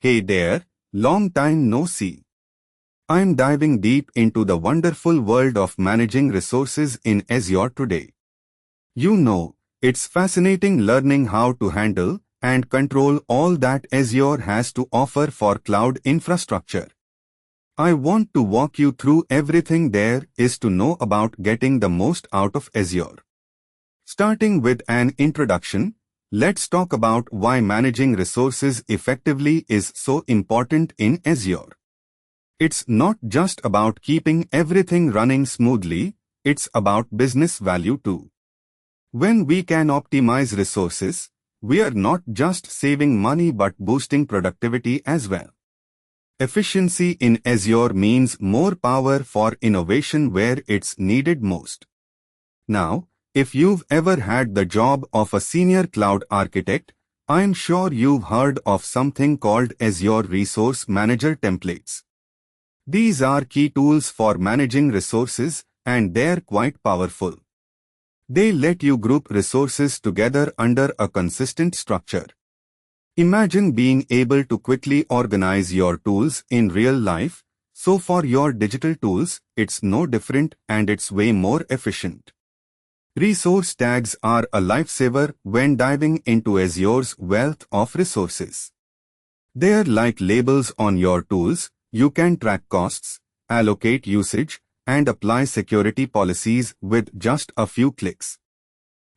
Hey there, long time no see. I'm diving deep into the wonderful world of managing resources in Azure today. You know, it's fascinating learning how to handle and control all that Azure has to offer for cloud infrastructure. I want to walk you through everything there is to know about getting the most out of Azure. Starting with an introduction, let's talk about why managing resources effectively is so important in Azure. It's not just about keeping everything running smoothly, it's about business value too. When we can optimize resources, we are not just saving money but boosting productivity as well. Efficiency in Azure means more power for innovation where it's needed most. Now, if you've ever had the job of a senior cloud architect, I'm sure you've heard of something called Azure Resource Manager templates. These are key tools for managing resources, and they're quite powerful. They let you group resources together under a consistent structure. Imagine being able to quickly organize your tools in real life, so for your digital tools, it's no different and it's way more efficient. Resource tags are a lifesaver when diving into Azure's wealth of resources. They're like labels on your tools. You can track costs, allocate usage, and apply security policies with just a few clicks.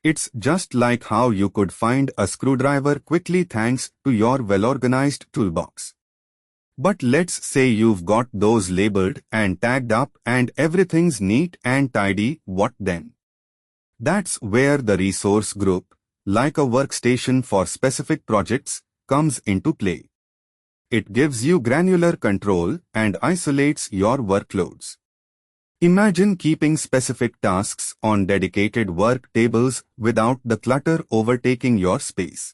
It's just like how you could find a screwdriver quickly thanks to your well-organized toolbox. But let's say you've got those labeled and tagged up and everything's neat and tidy, what then? That's where the resource group, like a workstation for specific projects, comes into play. It gives you granular control and isolates your workloads. Imagine keeping specific tasks on dedicated work tables without the clutter overtaking your space.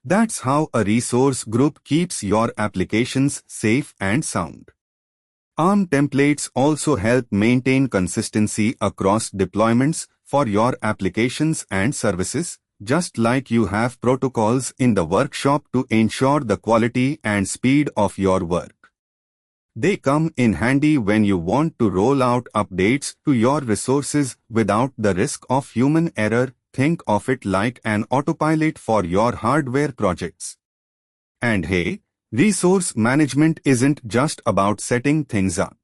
That's how a resource group keeps your applications safe and sound. ARM templates also help maintain consistency across deployments for your applications and services, just like you have protocols in the workshop to ensure the quality and speed of your work. They come in handy when you want to roll out updates to your resources without the risk of human error. Think of it like an autopilot for your hardware projects. And hey, resource management isn't just about setting things up.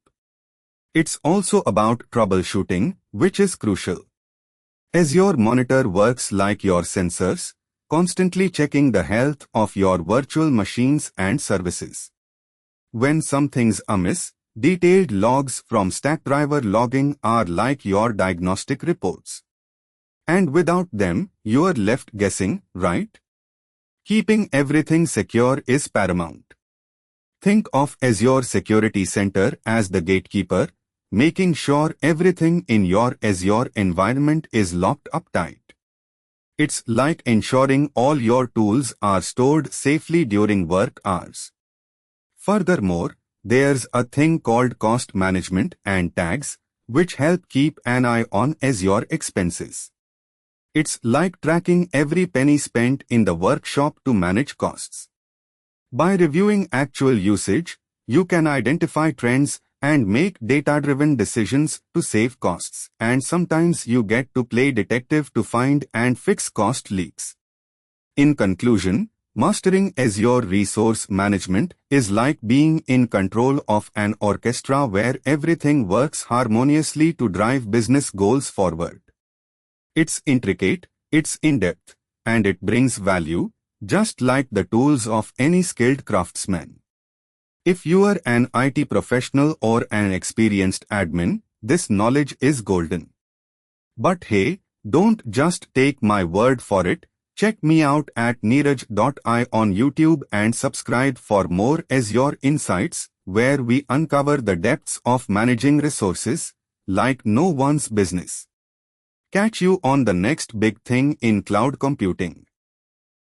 It's also about troubleshooting, which is crucial. Azure Monitor works like your sensors, constantly checking the health of your virtual machines and services. When something's amiss, detailed logs from Stackdriver logging are like your diagnostic reports. And without them, you're left guessing, right? Keeping everything secure is paramount. Think of Azure Security Center as the gatekeeper, making sure everything in your Azure environment is locked up tight. It's like ensuring all your tools are stored safely during work hours. Furthermore, there's a thing called cost management and tags, which help keep an eye on Azure expenses. It's like tracking every penny spent in the workshop to manage costs. By reviewing actual usage, you can identify trends and make data-driven decisions to save costs, and sometimes you get to play detective to find and fix cost leaks. In conclusion, mastering Azure Resource Management is like being in control of an orchestra where everything works harmoniously to drive business goals forward. It's intricate, it's in-depth, and it brings value, just like the tools of any skilled craftsman. If you are an IT professional or an experienced admin, this knowledge is golden. But hey, don't just take my word for it. Check me out at neeraj.ai on YouTube and subscribe for more Azure Insights, where we uncover the depths of managing resources like no one's business. Catch you on the next big thing in cloud computing.